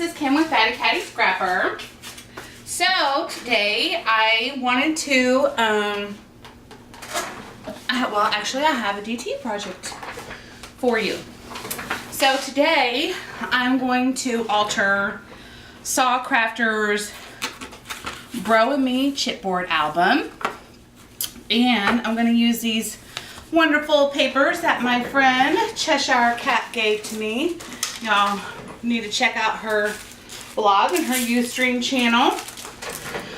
is Kim with Fatty Catty Scrapper. So today I wanted to, well actually I have a DT project for you. So today I'm going to alter SaCrafters Bro and Me chipboard album. And I'm going to use these wonderful papers that my friend Cheshire Cat gave to me. Y'all need to check out her blog and her Ustream channel.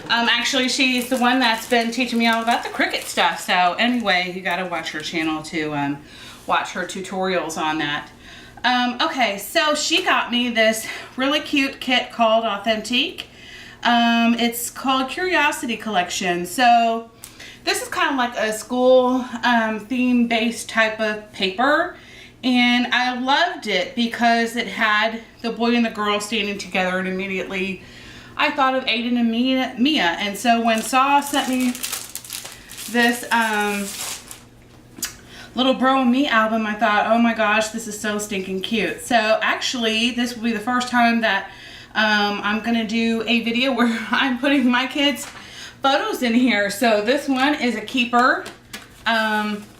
Actually, she's the one that's been teaching me all about the Cricut stuff. So anyway, you got to watch her channel to watch her tutorials on that. Okay, so she got me this really cute kit called Authentique. It's called Curiosity Collection. So this is kind of like a school theme-based type of paper. And I loved it because it had the boy and the girl standing together, and immediately I thought of Aiden and Mia. And so when Sa sent me this little Bro and Me album, I thought, oh my gosh, this is so stinking cute. So actually, this will be the first time that I'm going to do a video where I'm putting my kids' photos in here. So this one is a keeper.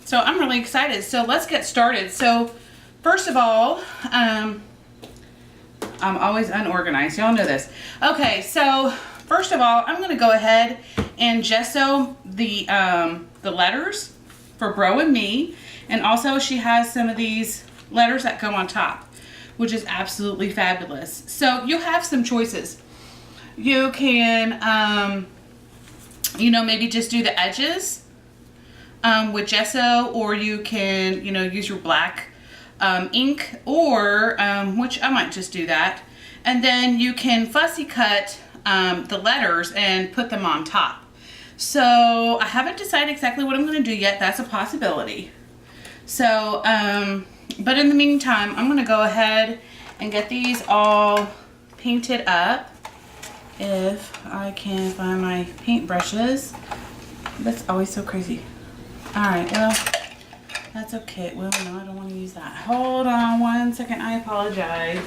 So I'm really excited. So let's get started. So first of all, I'm always unorganized. Y'all know this. Okay, so first of all, I'm going to go ahead and gesso the letters for Bro and Me. And also she has some of these letters that go on top, which is absolutely fabulous. So you have some choices. You can, you know, maybe just do the edges with gesso, or you can, you know, use your black ink, or which I might just do that, and then you can fussy cut the letters and put them on top. So I haven't decided exactly what I'm going to do yet. That's a possibility. So but in the meantime, I'm going to go ahead and get these all painted up. If I can find my paint brushes. That's always so crazy. Alright, well, that's okay. Well, no, I don't want to use that. Hold on one second. I apologize.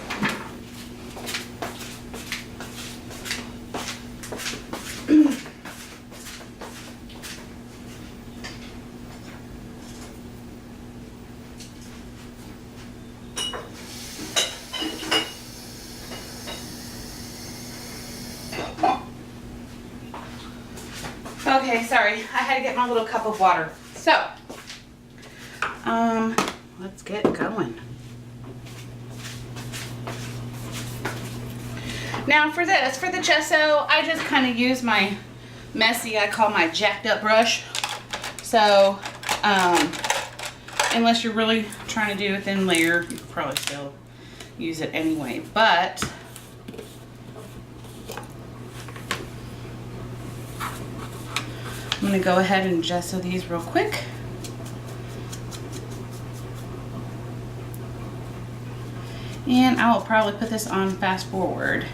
Okay, sorry. I had to get my little cup of water. So, let's get going. Now for this, for the gesso, I just kind of use my messy, I call my jacked up brush. So, unless you're really trying to do a thin layer, you could probably still use it anyway. But I'm going to go ahead and gesso these real quick. And I will probably put this on fast forward.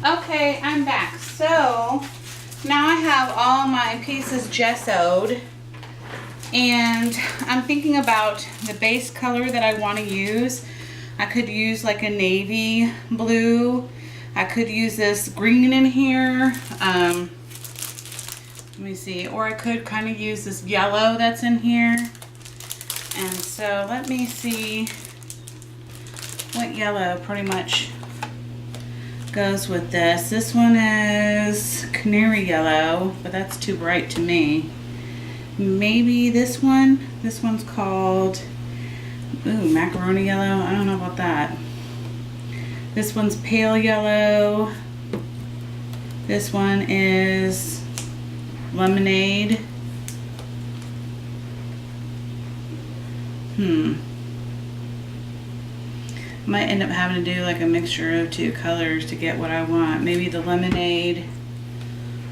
Okay, I'm back. So now I have all my pieces gessoed, and I'm thinking about the base color that I want to use. I could use like a navy blue. I could use this green in here. Let me see. Or I could kind of use this yellow that's in here. And so let me see what yellow pretty much goes with this. This one is canary yellow, but that's too bright to me. Maybe this one. This one's called, ooh, macaroni yellow. I don't know about that. This one's pale yellow. This one is lemonade. Might end up having to do like a mixture of two colors to get what I want. Maybe the lemonade,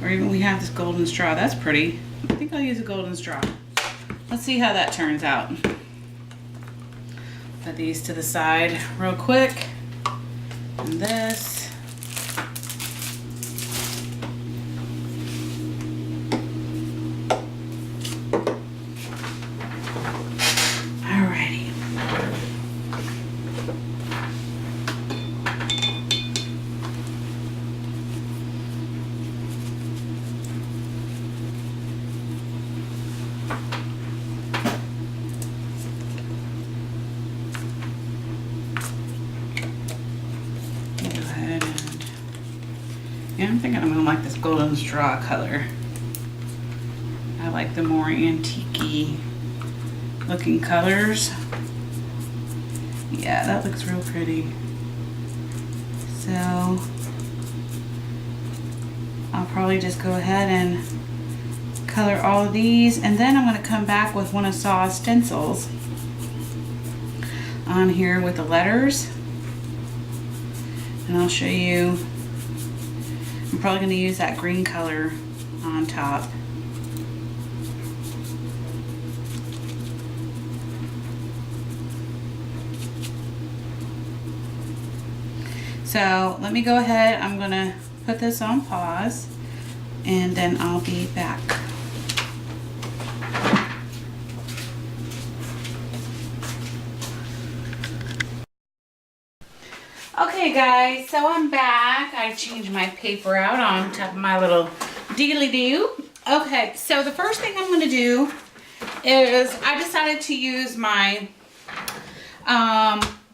or even we have this golden straw. That's pretty. I think I'll use a golden straw. Let's see how that turns out. Put these to the side real quick. And this. Alrighty. Yeah, I'm thinking I'm gonna like this golden straw color. I like the more antique-y looking colors. Yeah, that looks real pretty. So I'll probably just go ahead and color all of these, and then I'm gonna come back with one of Saw's stencils on here with the letters, and I'll show you. I'm probably going to use that green color on top. So let me go ahead. I'm going to put this on pause, and then I'll be back. Okay guys, so I'm back. I changed my paper out on top of my little dealy-doo. Okay, so the first thing I'm going to do is I decided to use my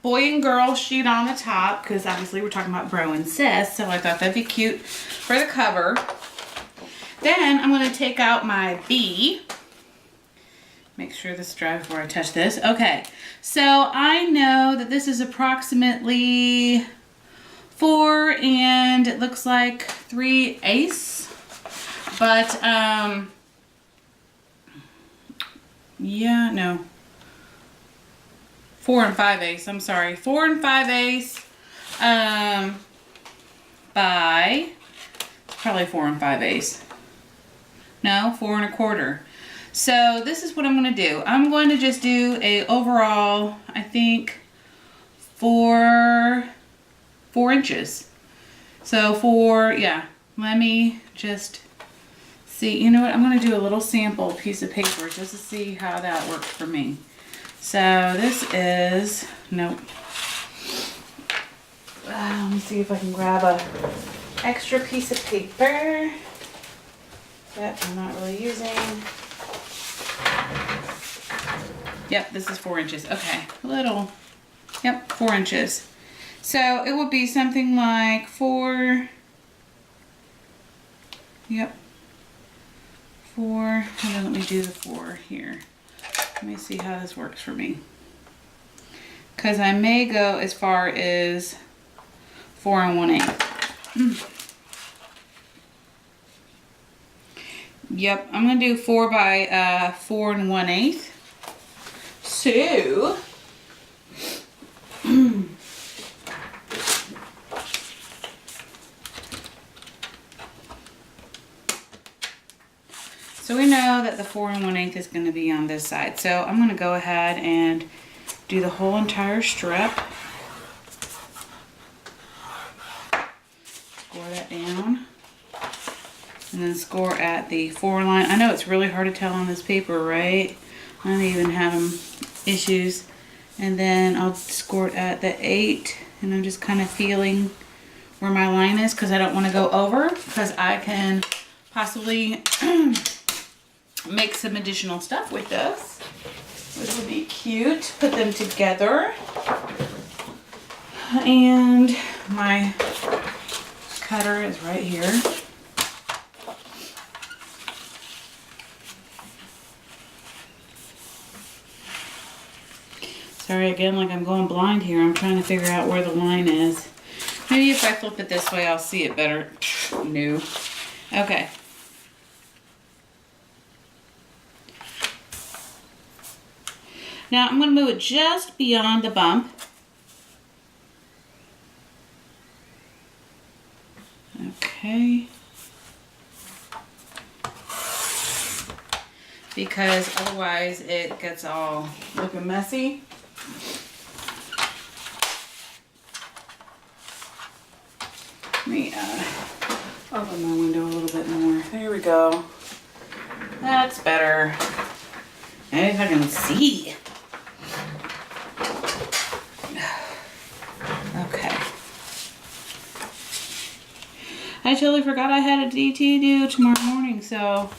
boy and girl sheet on the top, because obviously we're talking about bro and sis, so I thought that'd be cute for the cover. Then I'm going to take out my B. Make sure this is dry before I touch this. Okay, so I know that this is approximately 4 and it looks like 3/8. But, yeah, no. 4 and 5/8, I'm sorry. 4 and 5/8 by, probably 4 and 5/8. No, 4 1/4. So this is what I'm going to do. I'm going to just do a overall, I think, 4 inches. So let me just see. You know what? I'm going to do a little sample piece of paper just to see how that works for me. So this is, nope. Let me see if I can grab a extra piece of paper that I'm not really using. Yep, this is 4 inches. Okay, little. Yep, 4 inches. So it would be something like 4. Yep. 4. And then let me do the 4 here. Let me see how this works for me. Because I may go as far as 4 1/8. Yep, I'm going to do 4 by 4 1/8. So, so we know that the 4 1/8 is going to be on this side. So I'm going to go ahead and do the whole entire strip. Score that down. And then score at the 4 line. I know it's really hard to tell on this paper, right? I don't even have issues. And then I'll score it at the 8. And I'm just kind of feeling where my line is because I don't want to go over, because I can possibly make some additional stuff with this, which would be cute. Put them together. And my cutter is right here. Sorry again, like I'm going blind here. I'm trying to figure out where the line is. Maybe if I flip it this way, I'll see it better. No. Okay. Now I'm going to move it just beyond the bump. Okay. Because otherwise it gets all looking messy. Let me open my window a little bit more. There we go. That's better. Maybe if I can see. Okay. I totally forgot I had a DT due tomorrow morning, so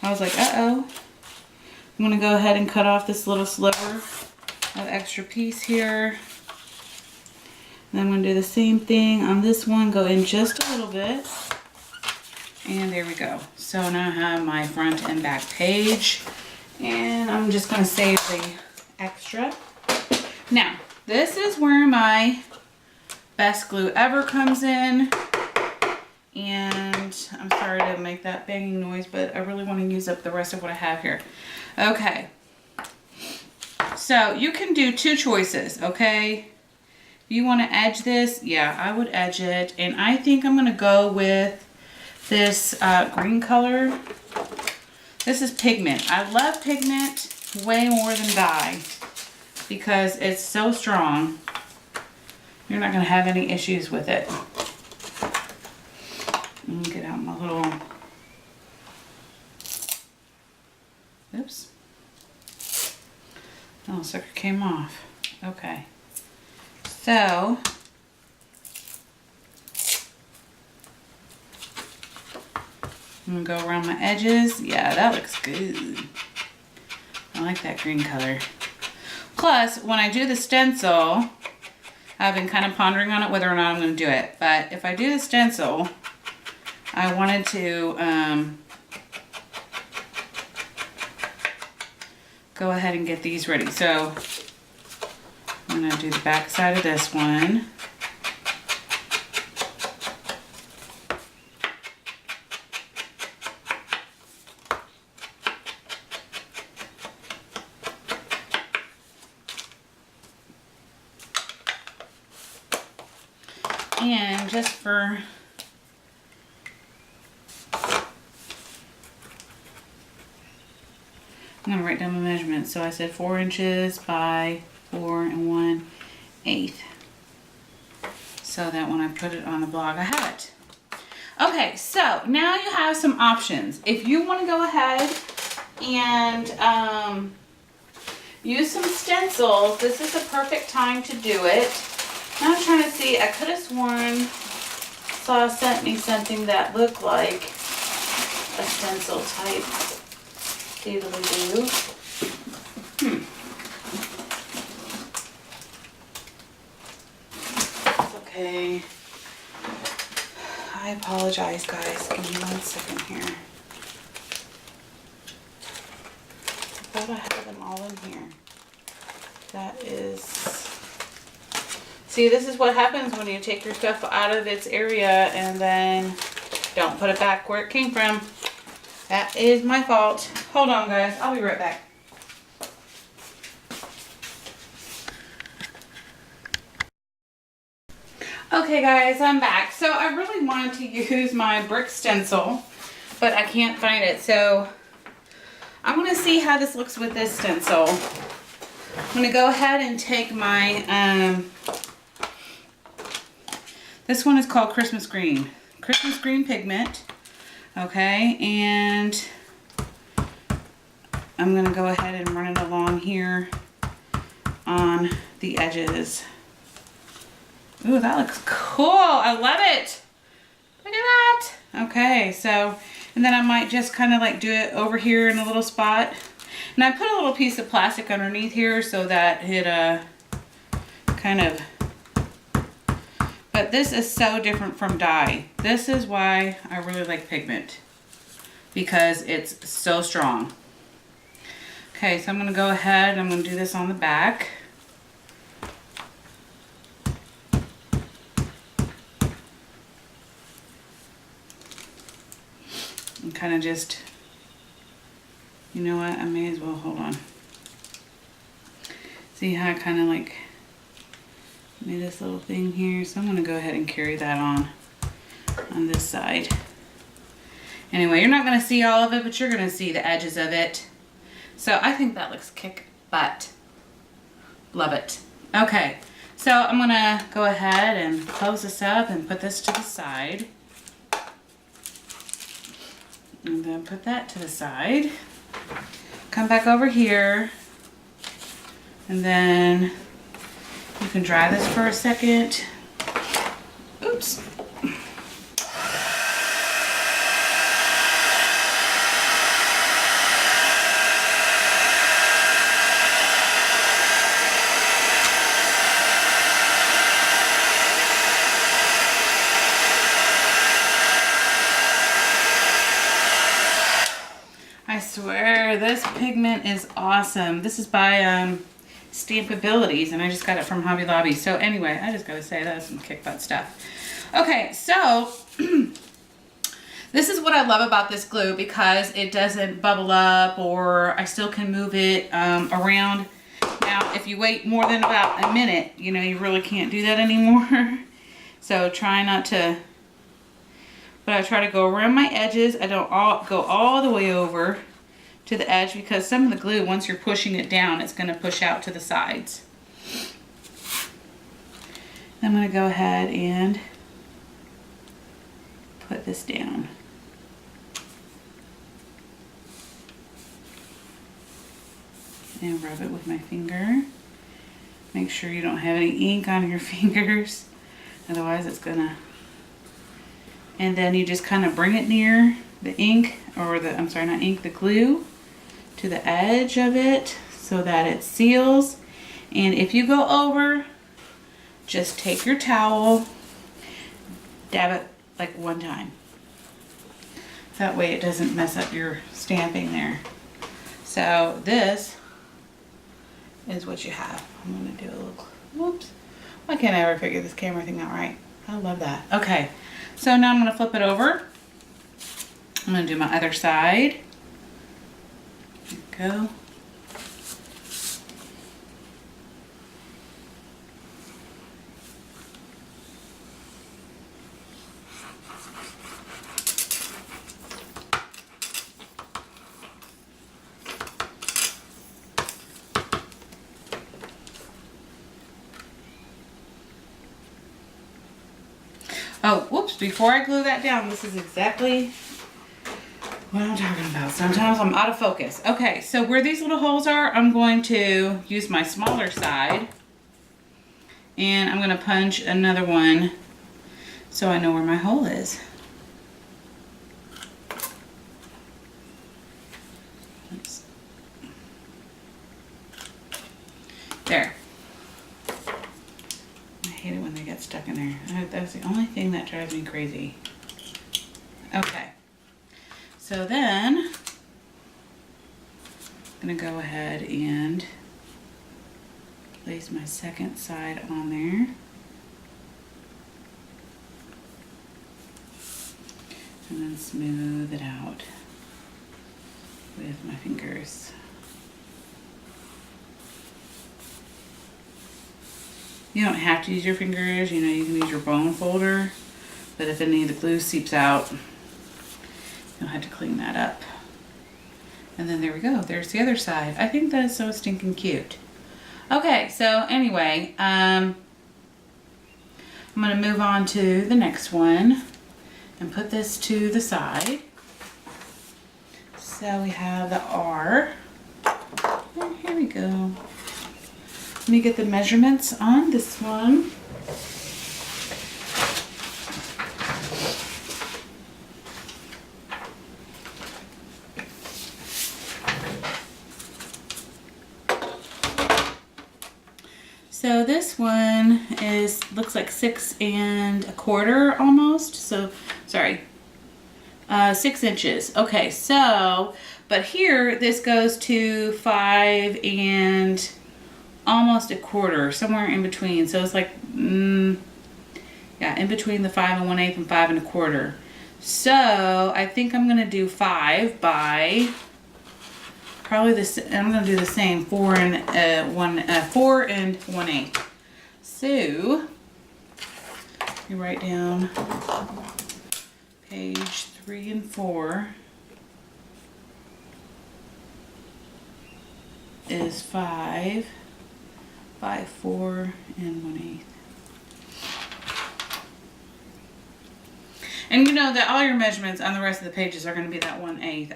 I was like, uh-oh. I'm going to go ahead and cut off this little sliver of extra piece here. And I'm going to do the same thing on this one. Go in just a little bit. And there we go. So now I have my front and back page. And I'm just going to save the extra. Now, this is where my best glue ever comes in. And I'm sorry to make that banging noise, but I really want to use up the rest of what I have here. Okay. So you can do 2 choices, okay? If you want to edge this, yeah, I would edge it. And I think I'm going to go with this green color. This is pigment. I love pigment way more than dye because it's so strong. You're not going to have any issues with it. Let me get out my little... Oops. Oh, sucker came off. Okay. So, I'm going to go around my edges. Yeah, that looks good. I like that green color. Plus, when I do the stencil, I've been kind of pondering on it whether or not I'm going to do it. But if I do the stencil, I wanted to go ahead and get these ready. So I'm going to do the back side of this one. And just for I'm going to write down my measurements. So I said 4 inches by 4 1/8. So that when I put it on the blog, I have it. Okay, so now you have some options. If you want to go ahead and use some stencils, this is the perfect time to do it. Now I'm trying to see, I could have sworn Saw sent me something that looked like a stencil type doodly-doo. Okay. I apologize, guys. Give me 1 second here. I thought I had them all in here. That is... See, this is what happens when you take your stuff out of its area and then don't put it back where it came from. That is my fault. Hold on, guys. I'll be right back. Okay, guys, I'm back. So I really wanted to use my brick stencil, but I can't find it. So I'm going to see how this looks with this stencil. I'm going to go ahead and take my... This one is called Christmas Green. Christmas Green pigment. Okay, and I'm gonna go ahead and run it along here on the edges. Ooh, that looks cool. I love it. Look at that. Okay, so, and then I might just kind of like do it over here in a little spot. And I put a little piece of plastic underneath here so that it kind of, but this is so different from dye. This is why I really like pigment, because it's so strong. Okay, so I'm gonna go ahead and I'm gonna do this on the back. And kind of just, you know what, I may as well, hold on. See how I kind of like made this little thing here? So I'm gonna go ahead and carry that on this side. Anyway, you're not gonna see all of it, but you're gonna see the edges of it. So I think that looks kick butt. Love it. Okay, so I'm gonna go ahead and close this up and put this to the side. And then put that to the side. Come back over here. And then you can dry this for a second. Oops. I swear, this pigment is awesome. This is by Stampabilities, and I just got it from Hobby Lobby. So anyway, I just gotta say that's some kick butt stuff. Okay, so this is what I love about this glue, because it doesn't bubble up, or I still can move it around. Now, if you wait more than about a minute, you know, you really can't do that anymore. So try not to. But I try to go around my edges. I don't go all the way over to the edge, because some of the glue, once you're pushing it down, it's going to push out to the sides. I'm going to go ahead and put this down. And rub it with my finger. Make sure you don't have any ink on your fingers, otherwise it's going to. And then you just kind of bring it near the ink, or the, I'm sorry, not ink, the glue, to the edge of it so that it seals. And if you go over, just take your towel, dab it like one time. That way it doesn't mess up your stamping there. So this is what you have. I'm gonna do a little, whoops. Why can't I ever figure this camera thing out right? I love that. Okay. So now I'm going to flip it over. I'm going to do my other side. There we go. Oh, whoops, before I glue that down, this is exactly what I'm talking about. Sometimes I'm out of focus. Okay, so where these little holes are, I'm going to use my smaller side, and I'm going to punch another one so I know where my hole is. Oops. There. I hate it when they get stuck in there. That's the only thing that drives me crazy. Okay. So then, I'm going to go ahead and place my second side on there. And then smooth it out with my fingers. You don't have to use your fingers, you know, you can use your bone folder, but if any of the glue seeps out, you'll have to clean that up. And then there we go, there's the other side. I think that is so stinking cute. Okay, so anyway, I'm I'm going to move on to the next one and put this to the side. So we have the R. And here we go. Let me get the measurements on this one. So this one looks like 6 1/4 almost. So sorry, 6 inches. Okay, so but here this goes to 5 and almost 1/4, somewhere in between. So it's like yeah, in between the 5 1/8 and 5 1/4. So I think I'm gonna do 5 by probably this. I'm gonna do the same 4 and 1/8. So you write down page 3 and 4 is 5 by 4 and 1/8. And you know that all your measurements on the rest of the pages are going to be that 1/8.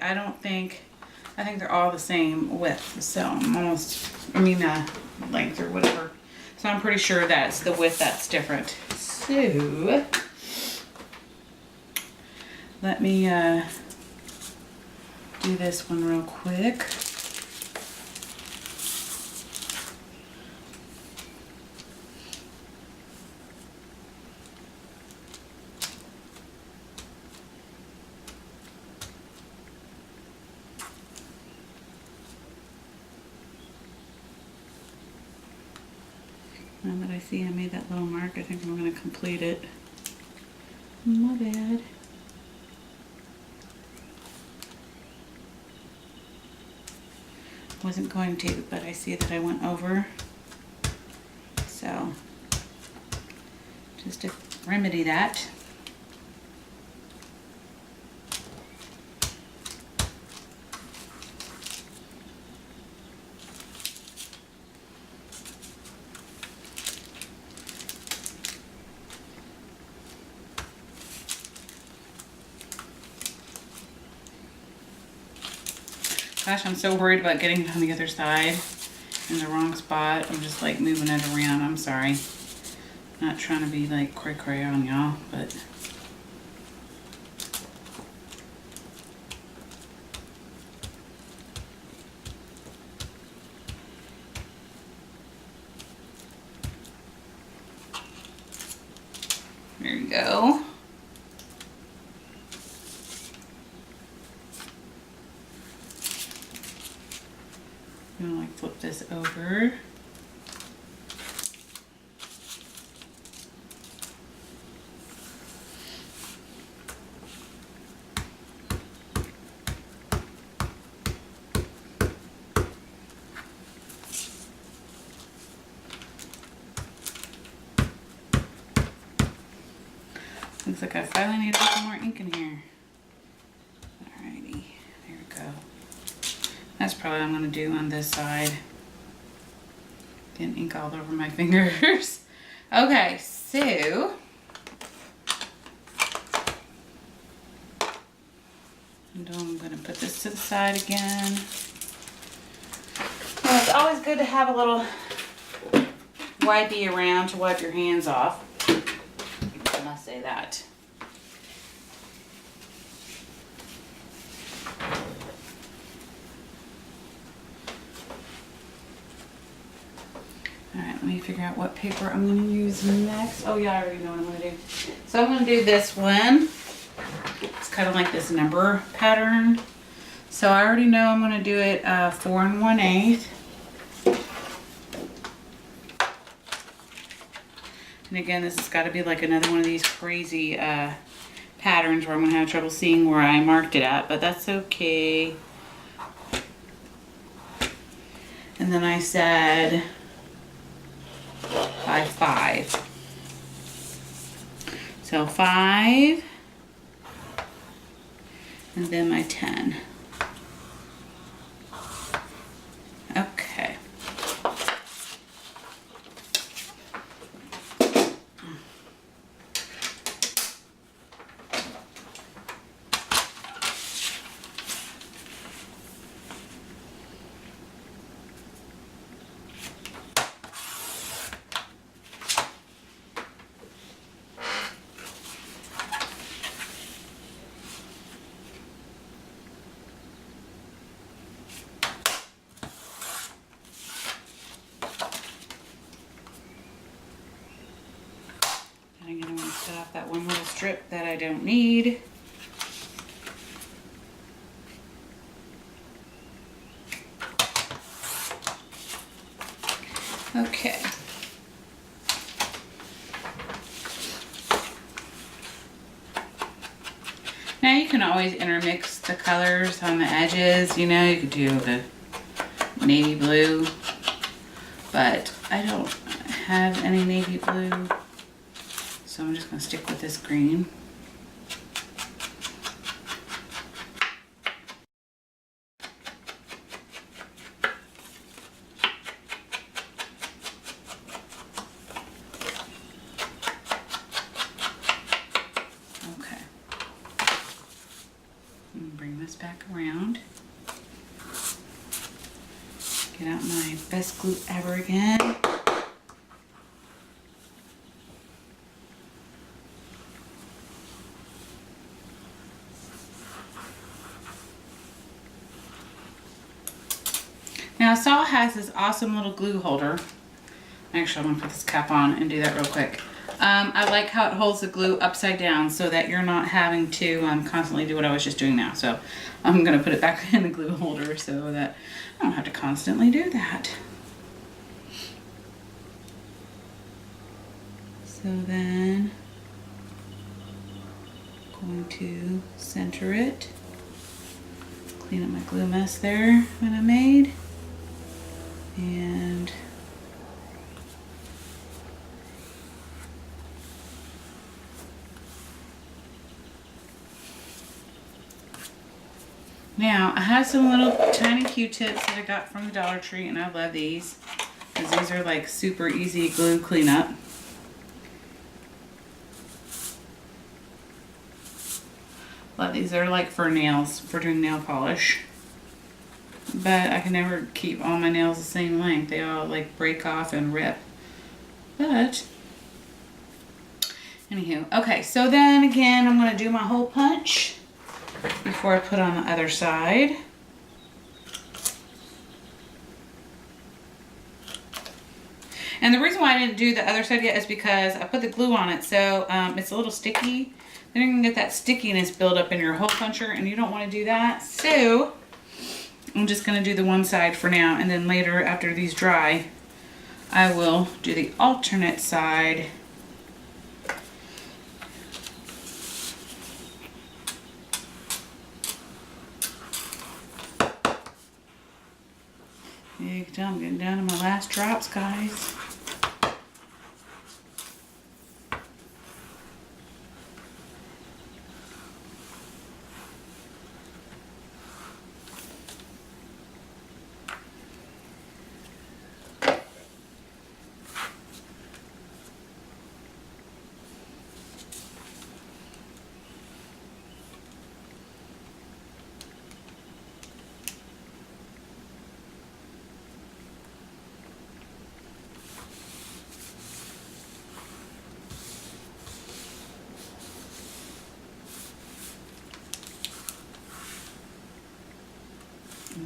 I think they're all the same width. So I'm almost, length or whatever. So I'm pretty sure that's the width that's different. So let me do this one real quick. Now that I see I made that little mark, I think I'm going to complete it. My bad. Wasn't going to, but I see that I went over. So, just to remedy that. Gosh, I'm so worried about getting it on the other side in the wrong spot. I'm just like moving it around. I'm sorry. Not trying to be like cray on y'all, but there you go. I'm gonna like flip this over. Looks like I finally need to put some more ink in here. Alrighty, there we go. That's probably what I'm going to do on this side. Getting ink all over my fingers. Okay, so I'm going to put this to the side again. Well, it's always good to have a little wipey around to wipe your hands off. I must say that. Alright, let me figure out what paper I'm going to use next. Oh yeah, I already know what I'm going to do. So I'm going to do this one. It's kind of like this number pattern. So I already know I'm going to do it 4 1/8. And again, this has got to be like another one of these crazy patterns where I'm going to have trouble seeing where I marked it at, but that's okay. And then I said by 5. So 5, and then my 10. Okay. I don't need. Okay. Now you can always intermix the colors on the edges, you know, you could do the navy blue, but I don't have any navy blue, so I'm just gonna stick with this green. Back around. Get out my best glue ever again. Now Saw has this awesome little glue holder. Actually, I'm gonna put this cap on and do that real quick. I like how it holds the glue upside down so that you're not having to constantly do what I was just doing now. So I'm going to put it back in the glue holder so that I don't have to constantly do that. So then I'm going to center it, clean up my glue mess there that I made, and now, I have some little tiny Q-tips that I got from the Dollar Tree, and I love these because these are like super easy glue cleanup. But these are like for nails, for doing nail polish. But I can never keep all my nails the same length. They all like break off and rip. But, anywho. Okay, so then again, I'm going to do my hole punch before I put on the other side. And the reason why I didn't do the other side yet is because I put the glue on it, so it's a little sticky. Then you're gonna get that stickiness build up in your hole puncher, and you don't want to do that. So I'm just gonna do the one side for now, and then later after these dry, I will do the alternate side. You can tell I'm getting down to my last drops, guys.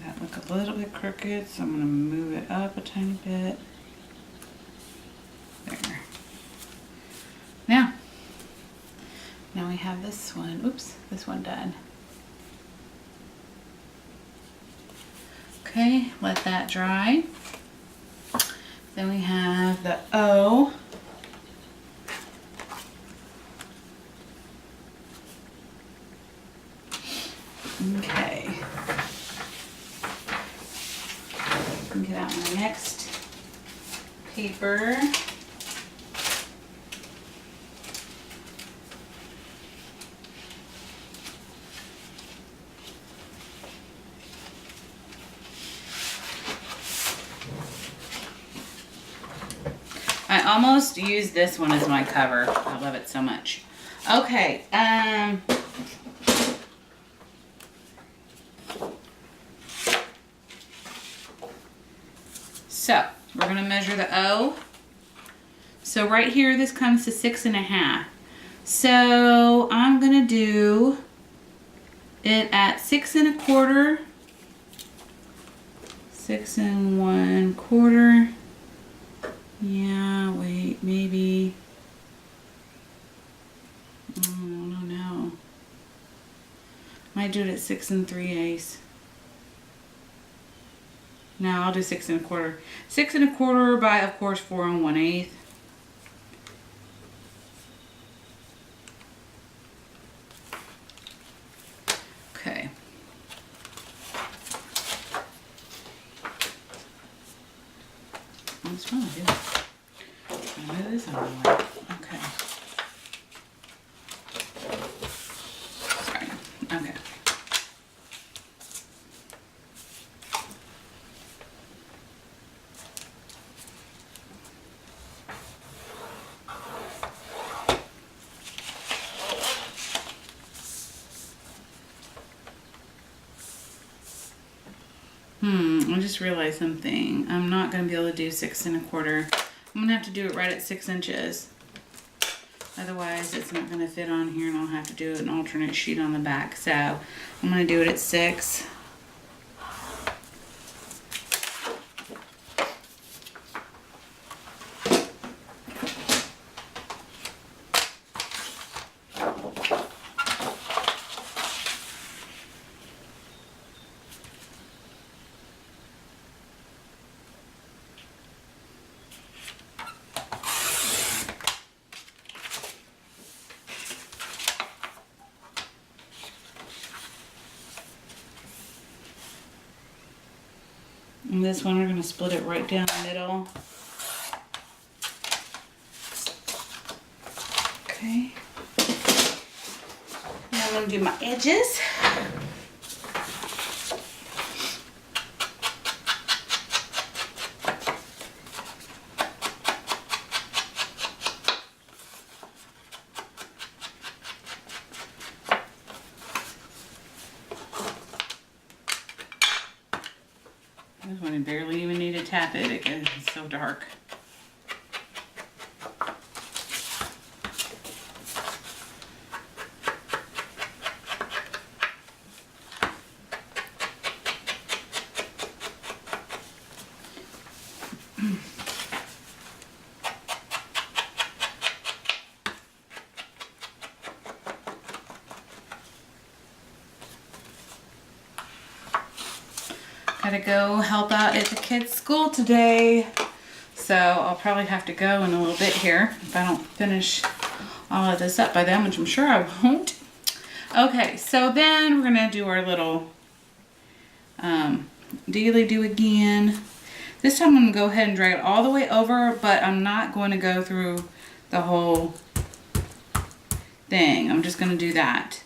That look a little bit crooked, so I'm going to move it up a tiny bit. There. Now we have this one. Oops, this one done. Okay, let that dry. Then we have the O. Okay. Get out my next paper. I almost used this one as my cover. I love it so much. Okay, so we're gonna measure the O. So right here, this comes to 6.5. So I'm gonna do it at 6 1/4, 6 1/4. Yeah, wait, maybe, I don't know. Might do it at 6 3/8. No, I'll do 6 1/4. 6 1/4 by, of course, 4 1/8. Okay. What's wrong with it? I'll move this out of the way. Okay. Sorry. Okay. I just realized something. I'm not going to be able to do 6 1/4. I'm going to have to do it right at 6 inches. Otherwise, it's not going to fit on here and I'll have to do an alternate sheet on the back. So, I'm going to do it at 6. And this one, we're going to split it right down the middle. Okay. Now I'm going to do my edges. This one I barely even need to tap it because it's so dark. Gotta go help out at the kids' school today. So I'll probably have to go in a little bit here if I don't finish all of this up by then, which I'm sure I won't. Okay, so then we're gonna do our little dealy do again. This time I'm gonna go ahead and drag it all the way over, but I'm not going to go through the whole thing. I'm just gonna do that.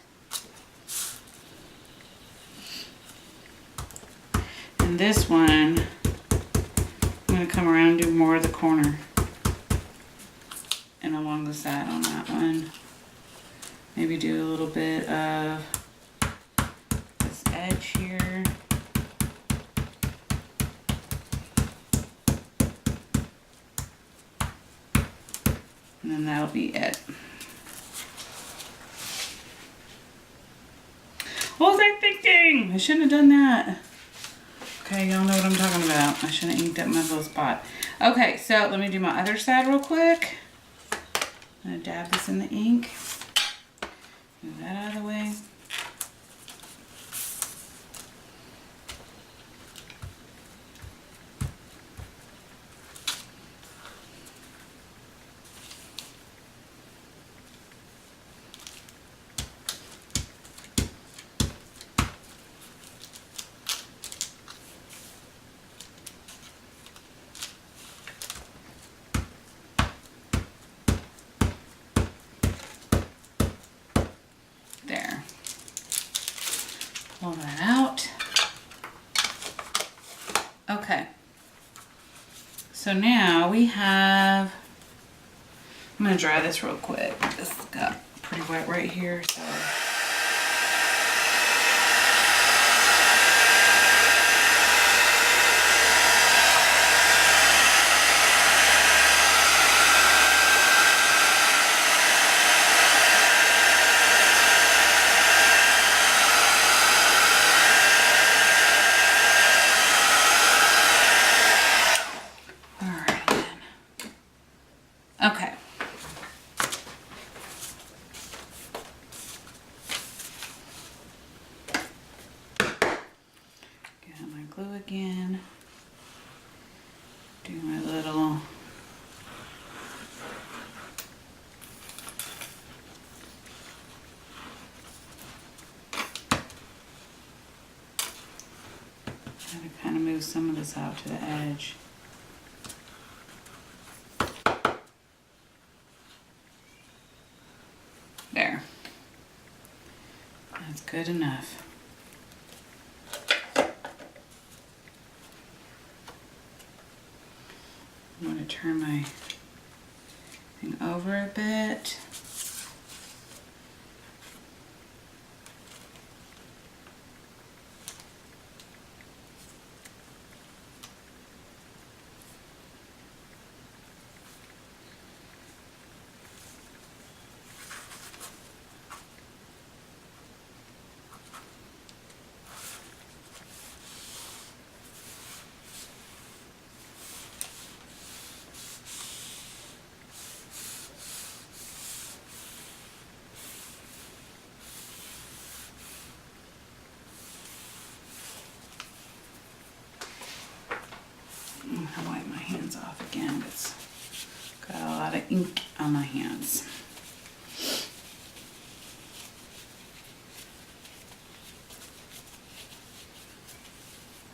And this one, I'm going to come around and do more of the corner and along the side on that one. Maybe do a little bit of this edge here. And then that'll be it. What was I thinking? I shouldn't have done that. Okay, y'all know what I'm talking about. I shouldn't have inked up my little spot. Okay, so let me do my other side real quick. I'm gonna dab this in the ink. Move that out of the way. Pull that out. Okay. So now we have, I'm going to dry this real quick. This got pretty wet right here, so. Try to kind of move some of this out to the edge. There. That's good enough. I'm going to turn my thing over a bit. I wipe my hands off again. It's got a lot of ink on my hands.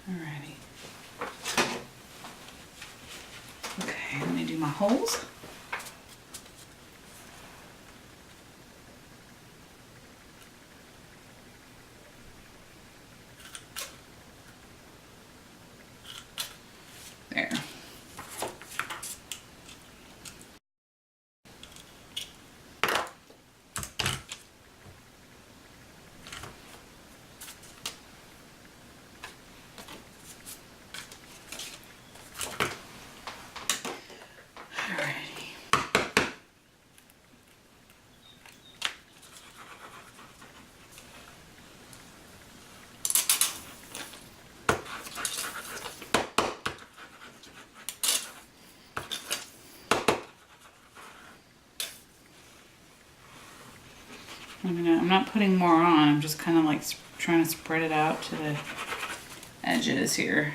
Alrighty. Okay, let me do my holes. There. I'm not putting more on, I'm just kind of like trying to spread it out to the edges here.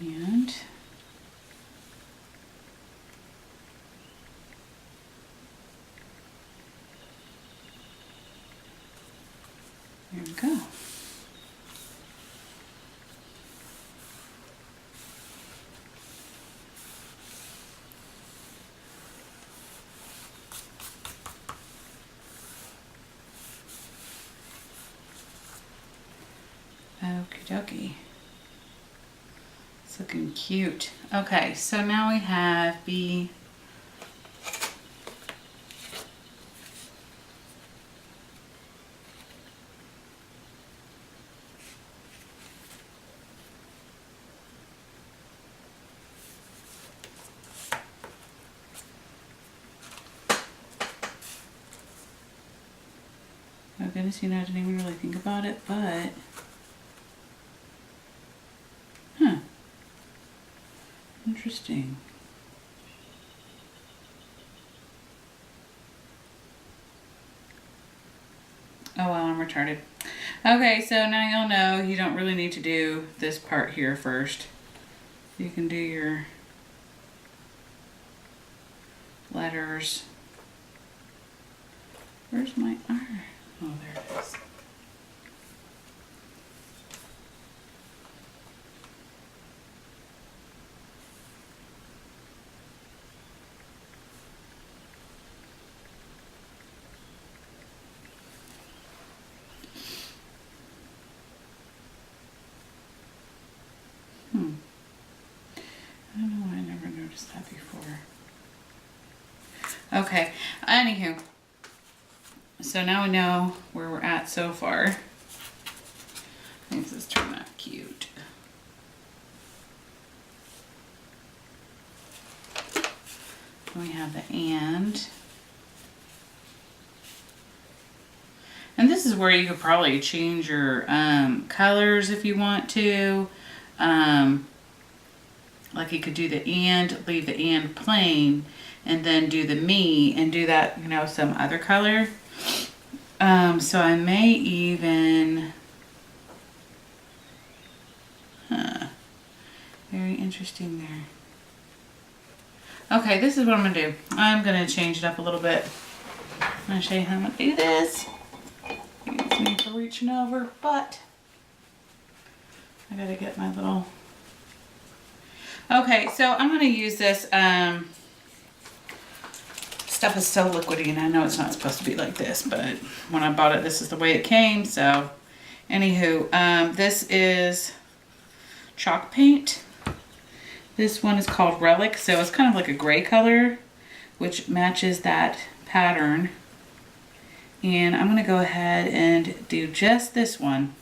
And there we go. Okie dokie. It's looking cute. Okay, so now we have the oh goodness, you know, I didn't even really think about it, but interesting. Oh well, I'm retarded. Okay, so now you'll know you don't really need to do this part here first. You can do your letters. Where's my R? Oh, there it is. I don't know why I never noticed that before. Okay, anywho. So now we know where we're at so far. I think this turned out cute. We have the and. And this is where you could probably change your colors if you want to. Like you could do the and, leave the and plain, and then do the me and do that, you know, some other color. So I may even, very interesting there. Okay, this is what I'm gonna do. I'm gonna change it up a little bit. I'm gonna show you how I'm gonna do this. Excuse me for reaching over, but I gotta get my little... Okay, so I'm gonna use this, stuff is so liquidy, and I know it's not supposed to be like this, but when I bought it, this is the way it came, so... Anywho, this is chalk paint. This one is called Relic, so it's kind of like a gray color, which matches that pattern. And I'm gonna go ahead and do just this one,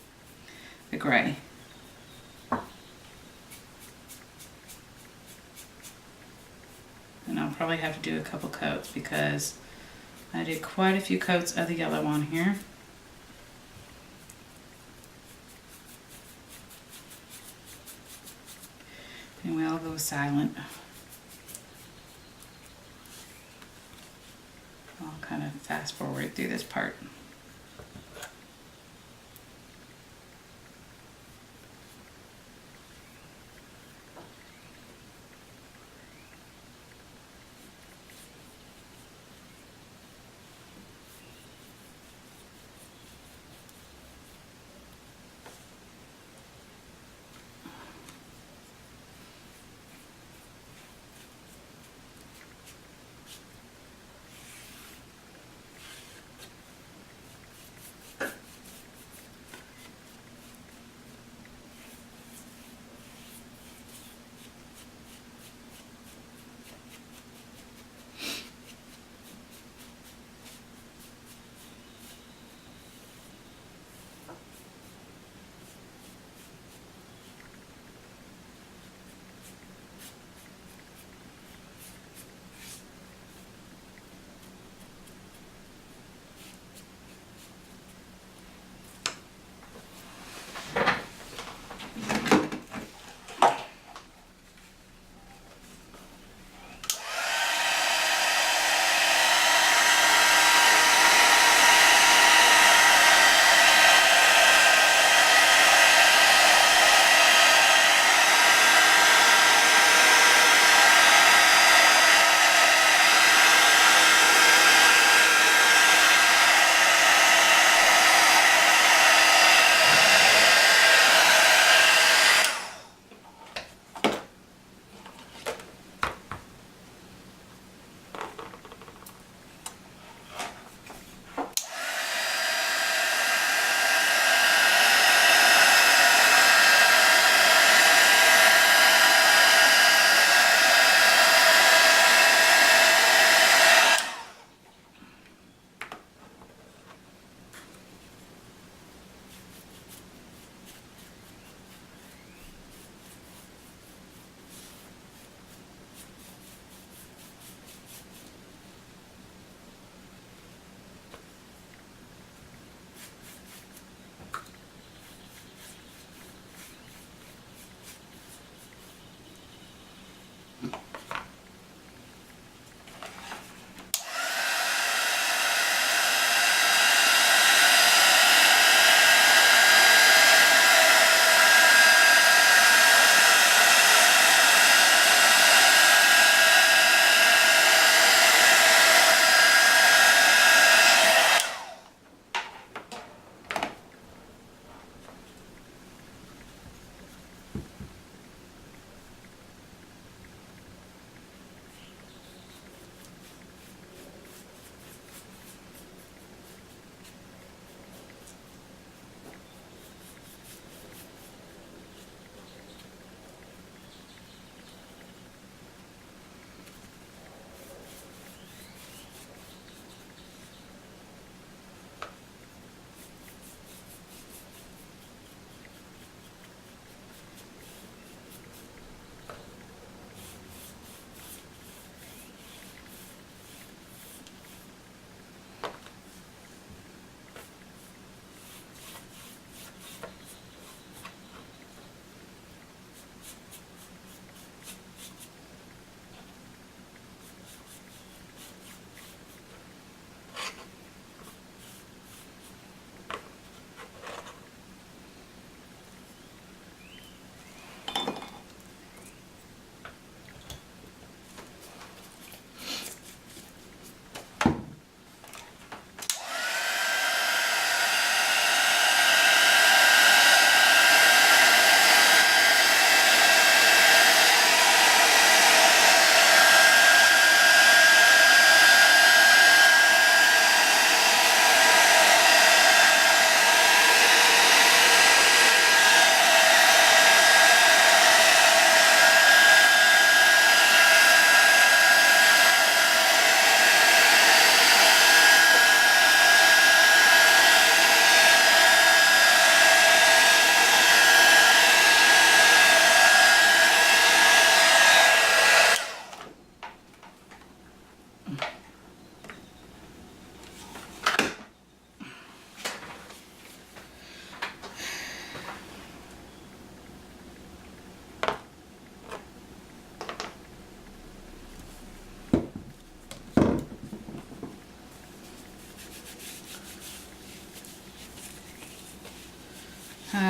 the gray. And I'll probably have to do a couple coats because I did quite a few coats of the yellow on here. Anyway, I'll go silent. I'll kind of fast forward through this part.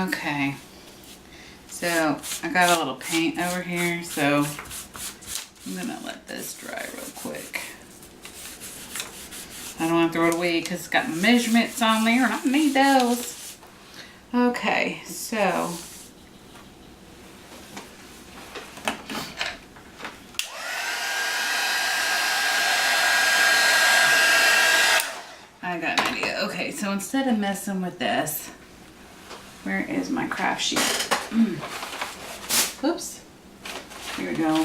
Okay. So I got a little paint over here, so I'm gonna let this dry real quick. I don't want to throw it away because it's got my measurements on there and I need those. Okay, so I got an idea. Okay, so instead of messing with this, where is my craft sheet? Oops. Here we go.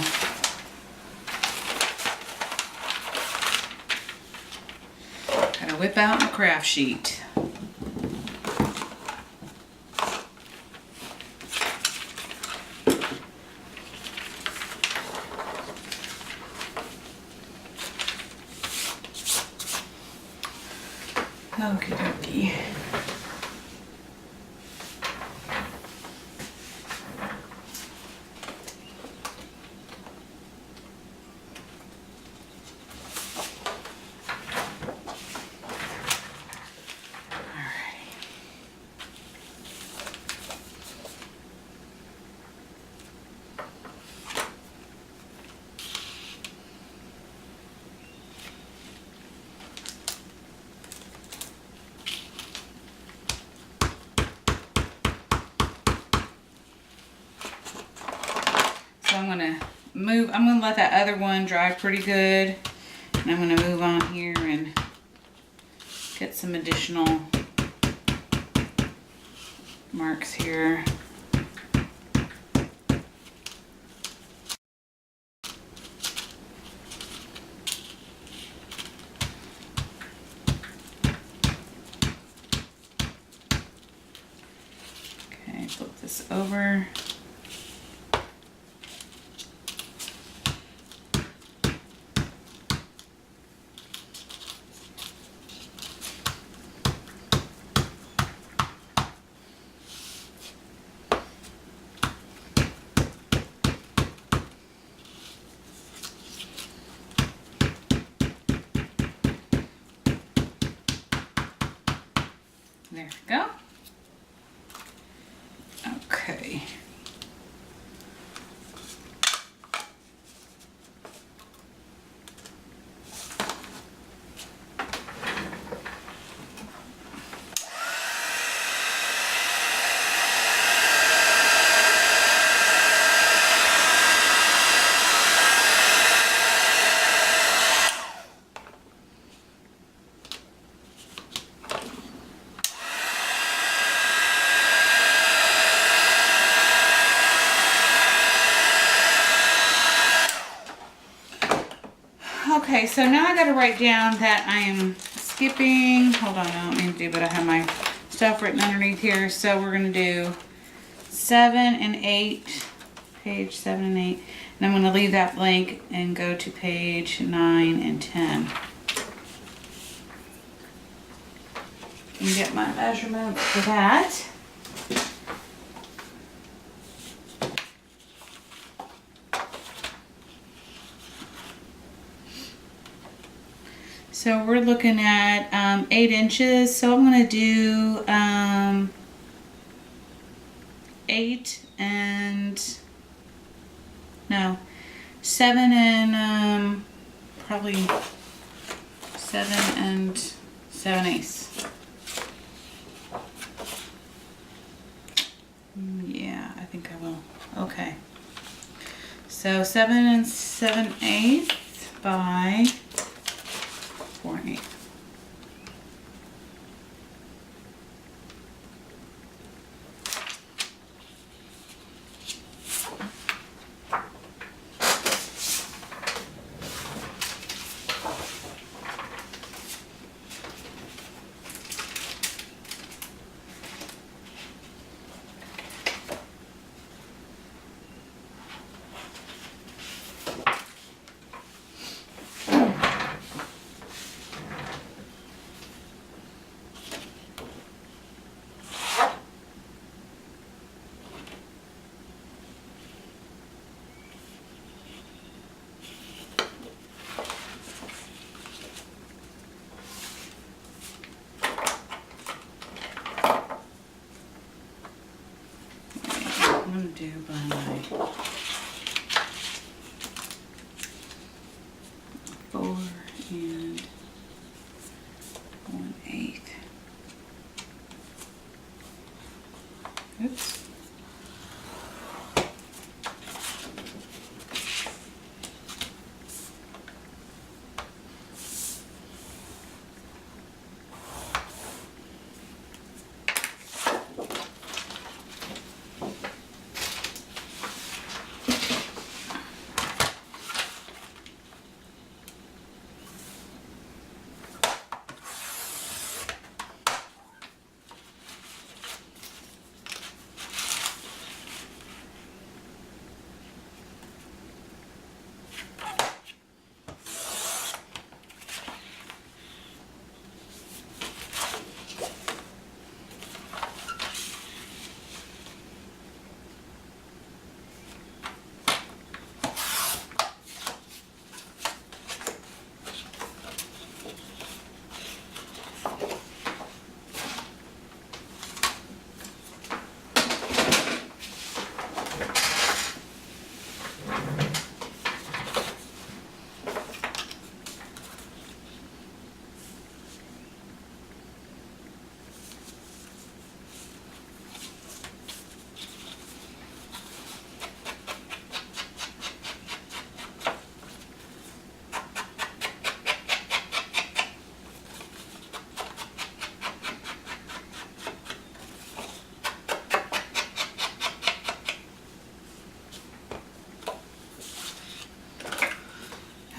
Gotta whip out my craft sheet. Okie dokie. So I'm gonna let that other one dry pretty good. And I'm gonna move on here and get some additional marks here. Okay, flip this over. There we go. Okay. Okay, so now I gotta write down that I am skipping, hold on, I don't need to do, but I have my stuff written underneath here. So we're gonna do 7 and 8, page 7 and 8. And I'm gonna leave that blank and go to page 9 and 10. And get my measurements for that. So we're looking at 8 inches. So I'm going to do 8 and, no, 7 and probably 7 and 7/8. Yeah, I think I will. Okay. So 7 and 7/8 by 4 and 8. by my 4 and 1/8. Oops.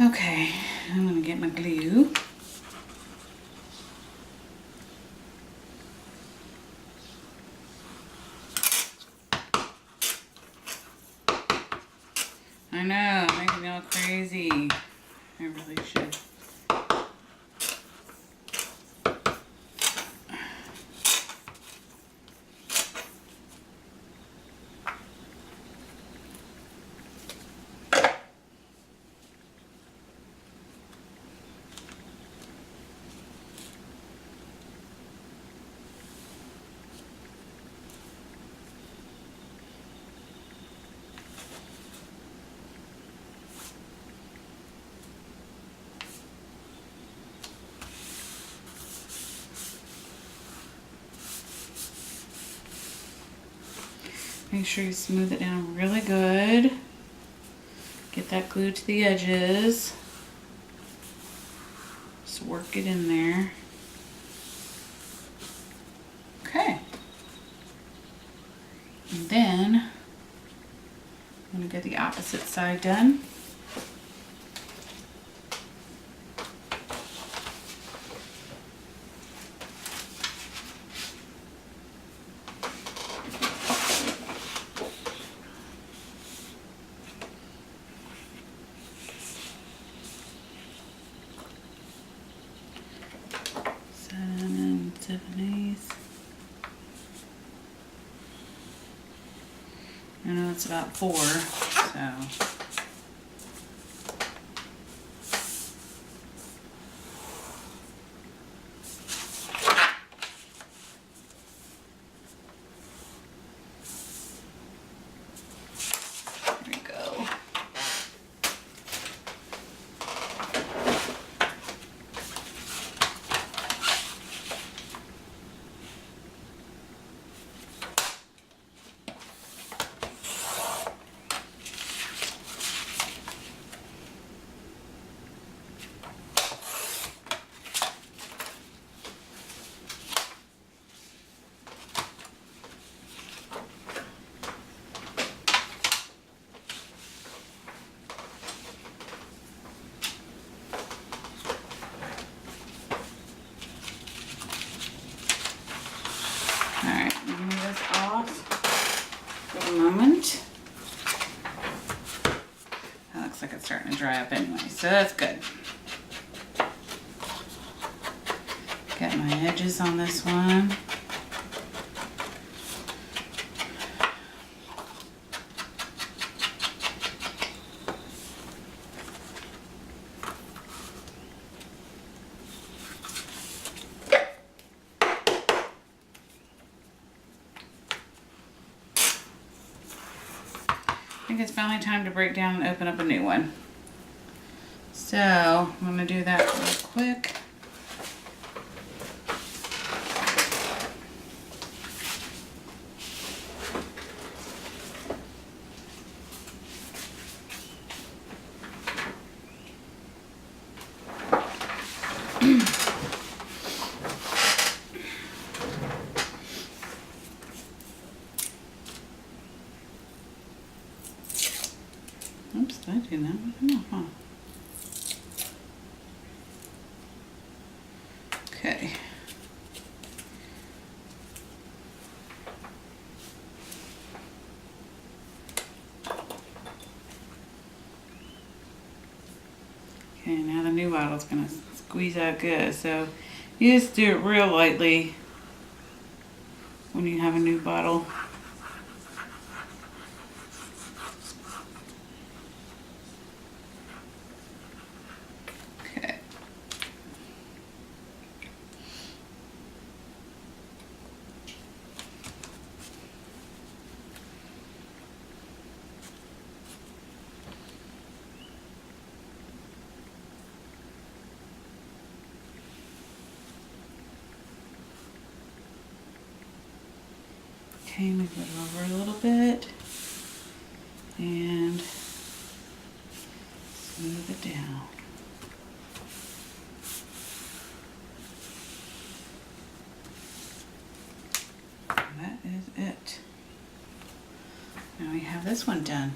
Okay, I'm gonna get my glue. I know, making me all crazy. I really should. Make sure you smooth it down really good. Get that glue to the edges. Just work it in there. Okay. And then I'm going to get the opposite side done. I know it's about 4, so. There we go. Alright, I'm going to move this off for a moment. That looks like it's starting to dry up anyway, so that's good. Got my edges on this one. I think it's finally time to break down and open up a new one. So I'm gonna do that real quick. Oops, I did not want to know, huh? Okay. Okay, now the new bottle's gonna squeeze out good. So you just do it real lightly when you have a new bottle. Okay. Okay, move it over a little bit and smooth it down. And that is it. Now we have this one done.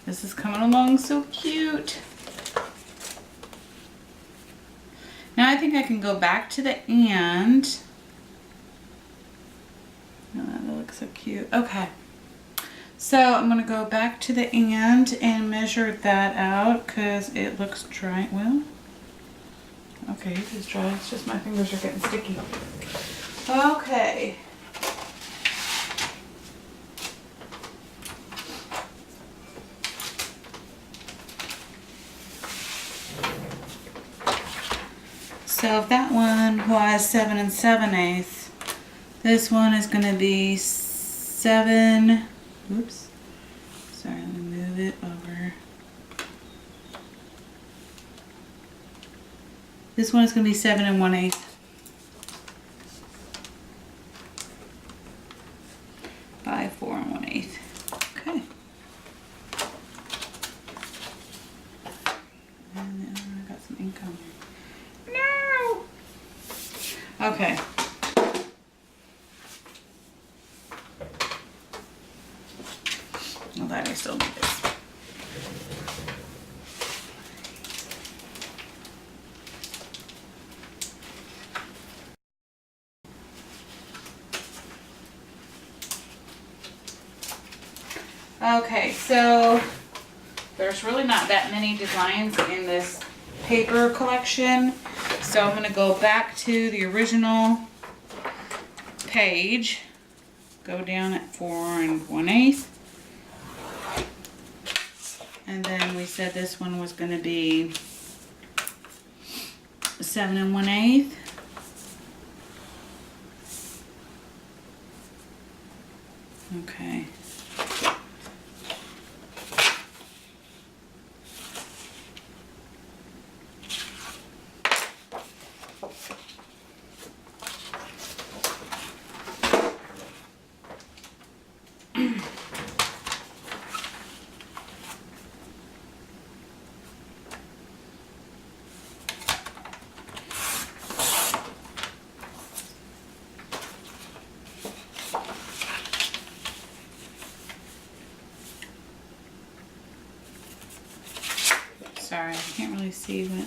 This is coming along so cute. Now I think I can go back to the and. Oh, that looks so cute. Okay. So I'm going to go back to the and measure that out because it looks dry. Well, okay, it is dry. It's just my fingers are getting sticky. Okay. So if that one was 7 7/8, this one is going to be 7. Oops. Sorry, let me move it over. This one is going to be 7 1/8. Five, 4 1/8. Okay. And then I got some ink on there. No! Okay. Well, that I still need this. Okay, so there's really not that many designs in this paper collection. So I'm going to go back to the original page, go down at 4 1/8. And then we said this one was going to be 7 1/8. Okay. Sorry, I can't really see what,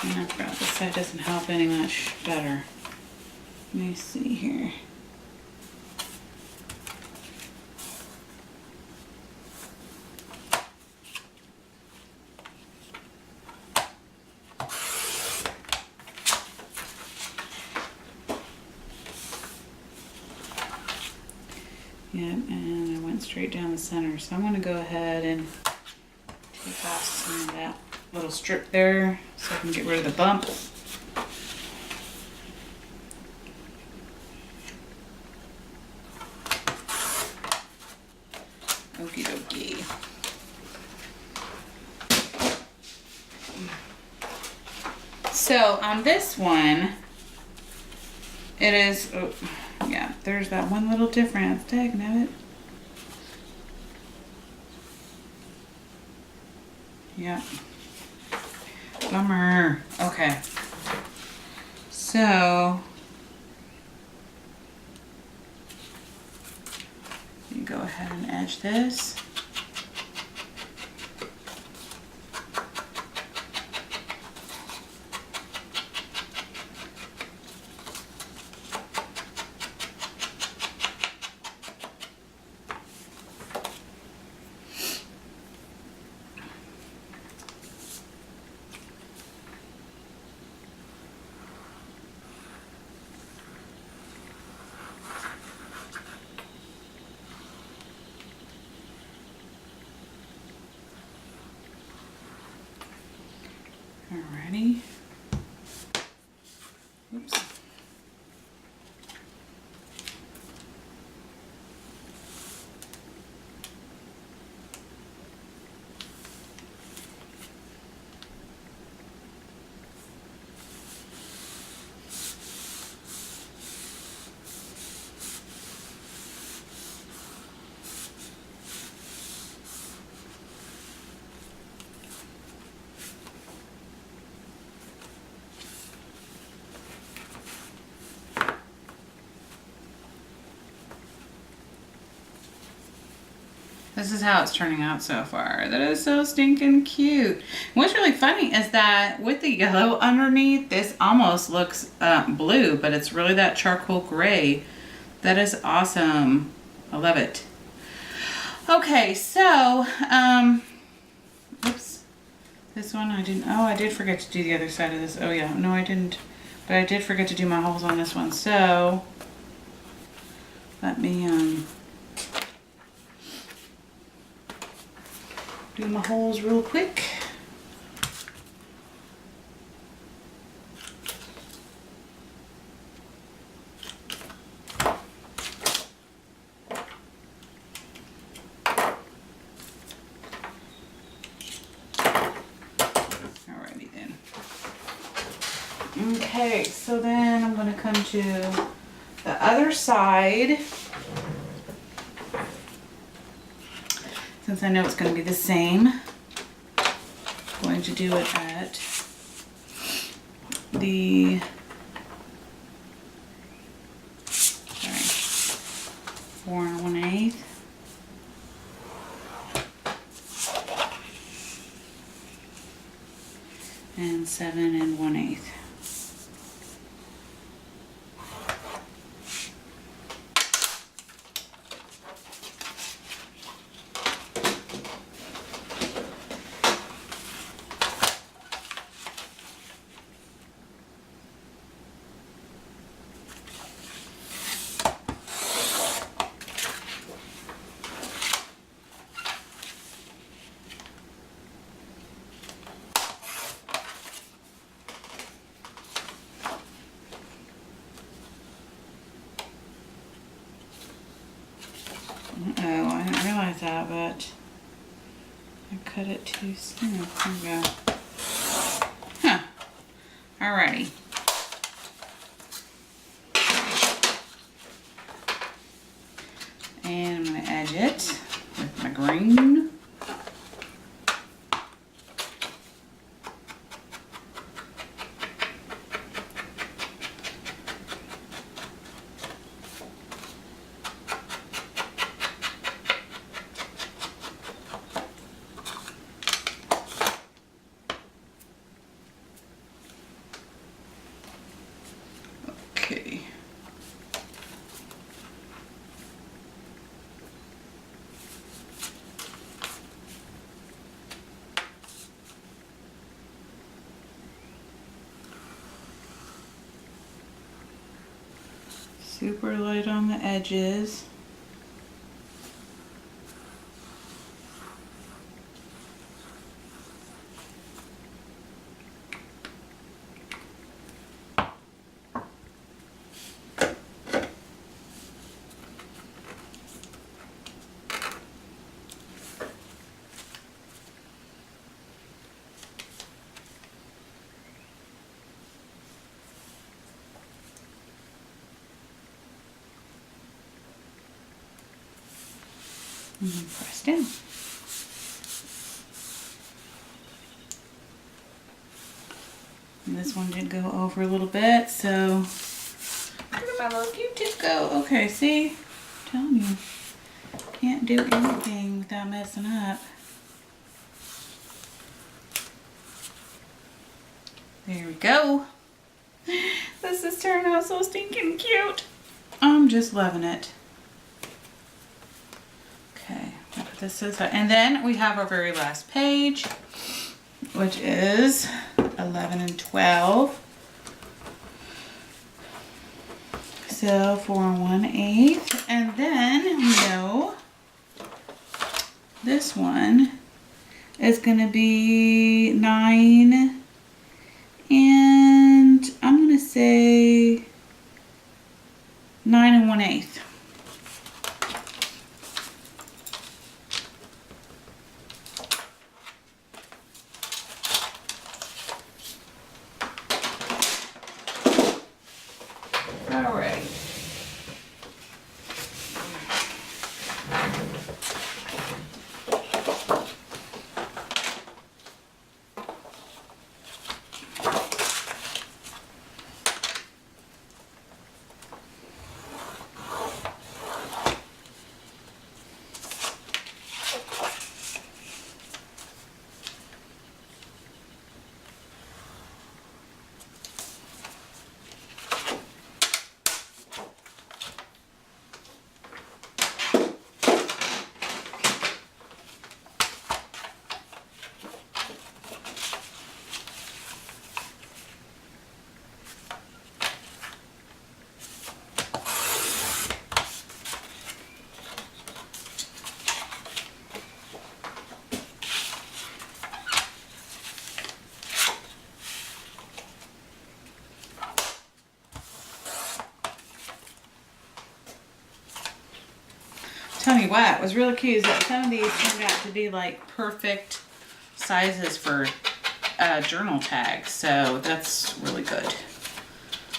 and I forgot this side doesn't help any much better. Let me see here. Yep, and I went straight down the center. So I'm going to go ahead and take off some of that little strip there so I can get rid of the bump. Okay. Okie dokie. So on this one, it is, oh, yeah, there's that one little difference. Dagnabbit. Yep. Bummer. Okay. So, you go ahead and edge this. Alrighty. Oops. This is how it's turning out so far. That is so stinking cute. What's really funny is that with the yellow underneath, this almost looks blue, but it's really that charcoal gray. That is awesome. I love it. Okay, so, oops. This one I didn't, oh, I did forget to do the other side of this. Oh yeah, no I didn't. But I did forget to do my holes on this one. So, let me, do my holes real quick. Alrighty then. Okay, so then I'm going to come to the other side. Since I know it's going to be the same, I'm going to do it at the, 4 1/8. And 7 1/8. Oh, I didn't realize that, but I cut it too soon. There we go. Huh. Alrighty. And I'm going to edge it with my green. Okay. Super light on the edges. And then press down. And this one did go over a little bit, so where did my little Q-tip go? Okay, see? I'm telling you, can't do anything without messing up. There we go. This is turning out so stinking cute. I'm just loving it. Okay, I'll put this to the side. And then we have our very last page, which is 11 and 12. So 4 1/8. And then we know this one is going to be 9 and I'm going to say 9 1/8. All right. Tell me what was really cute is that some of these turned out to be like perfect sizes for journal tags, so that's really good.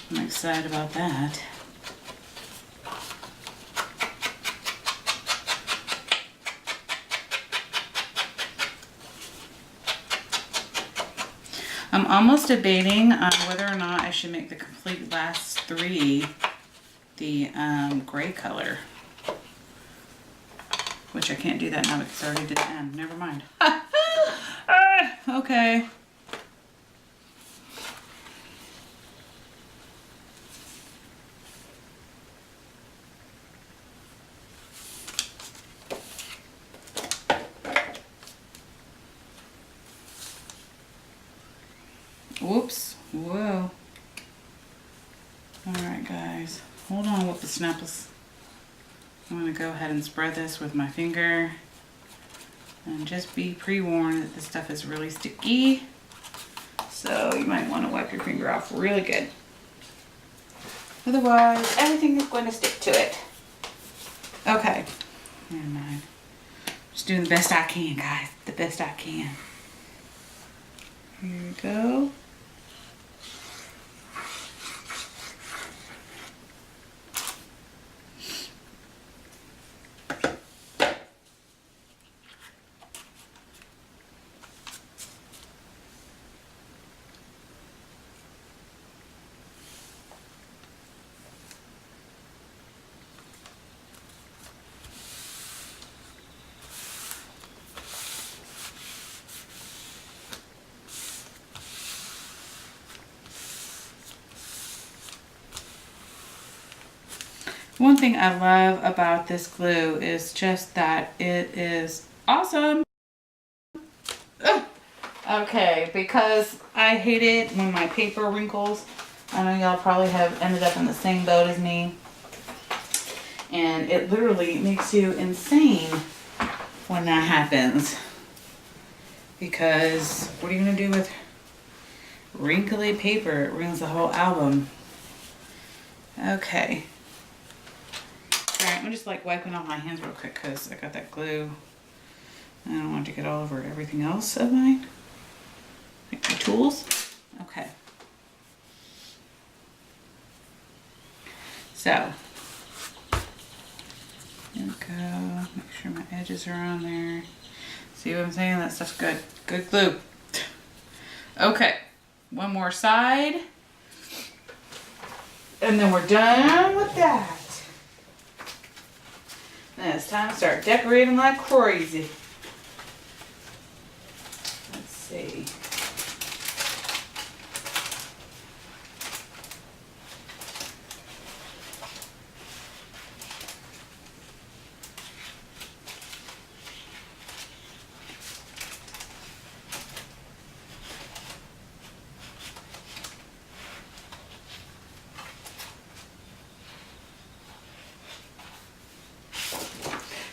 I'm excited about that. I'm almost debating on whether or not I should make the complete last 3 the gray color. Which I can't do that now because I already did the end. Never mind. Okay. Whoops. Whoa. Alright guys. Hold on, whoop the snapples. I'm going to go ahead and spread this with my finger and just be pre-warned that this stuff is really sticky, so you might want to wipe your finger off really good, otherwise everything is going to stick to it. Okay, never mind, just doing the best I can, guys, the best I can. Here we go. One thing I love about this glue is just that it is awesome. Ugh. Okay, because I hate it when my paper wrinkles. I know y'all probably have ended up in the same boat as me. And it literally makes you insane when that happens. Because what are you going to do with wrinkly paper? It ruins the whole album. Okay. Alright, I'm just like wiping off my hands real quick because I got that glue. I don't want it to get all over everything else of mine. Like my tools. Okay. So, There we go. Make sure my edges are on there. See what I'm saying? That stuff's good. Good glue. Okay. One more side. And then we're done with that. Then it's time to start decorating like crazy. Let's see.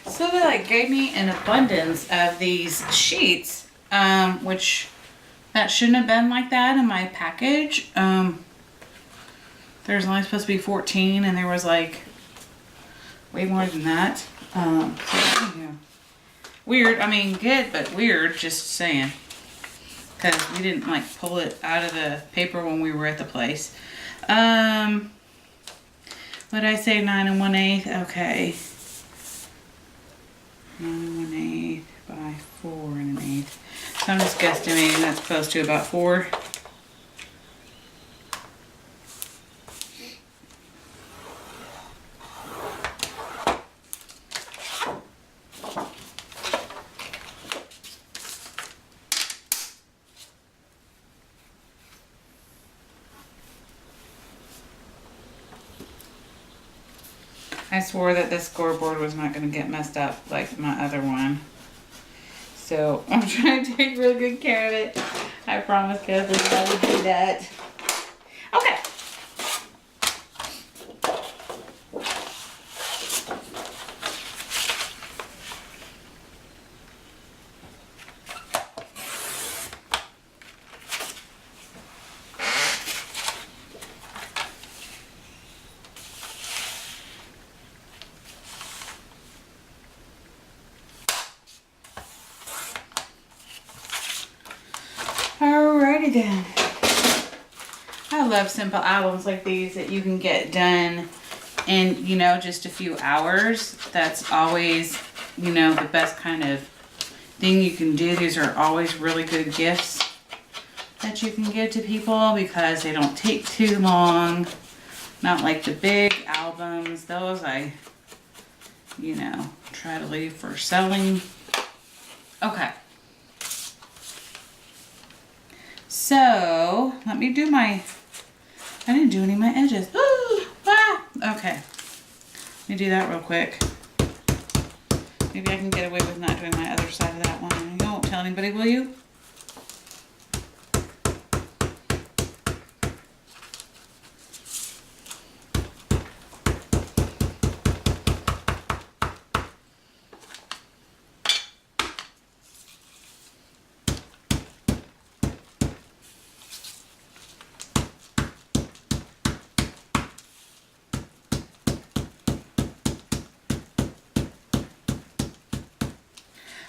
So they like gave me an abundance of these sheets, which that shouldn't have been like that in my package. There's only supposed to be 14 and there was like way more than that. So, yeah. Weird, I mean good, but weird, just saying. Because we didn't like pull it out of the paper when we were at the place. What did I say, 9 1/8? Okay. 9 1/8 by 4 1/8. So I'm just guesstimating that's close to about 4. I swore that this scoreboard was not going to get messed up like my other one. So I'm trying to take real good care of it. I promise Kathleen I would do that. Okay. Alrighty then. I love simple albums like these that you can get done in, you know, just a few hours. That's always, you know, the best kind of thing you can do. These are always really good gifts that you can give to people because they don't take too long. Not like the big albums. Those I, you know, try to leave for selling. Okay. So, let me do my, I didn't do any of my edges. Okay. Let me do that real quick. Maybe I can get away with not doing my other side of that one. You won't tell anybody, will you?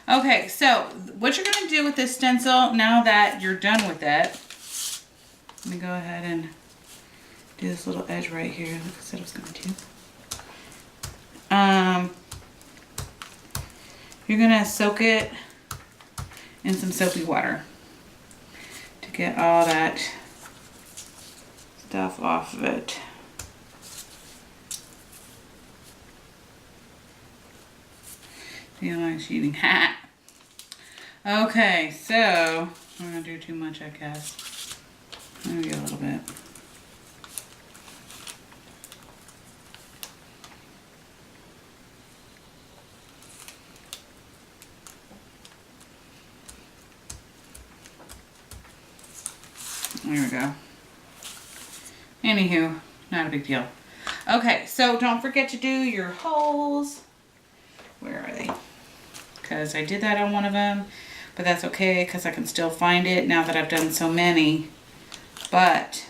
Okay, so what you're going to do with this stencil now that you're done with it, let me go ahead and do this little edge right here like I said I was going to. You're going to soak it in some soapy water to get all that stuff off of it. Feel like cheating. Ha! Okay, so I'm gonna do too much, I guess. Maybe a little bit. There we go. Anywho, not a big deal. Okay, so don't forget to do your holes. Where are they? Because I did that on one of them, but that's okay because I can still find it now that I've done so many. But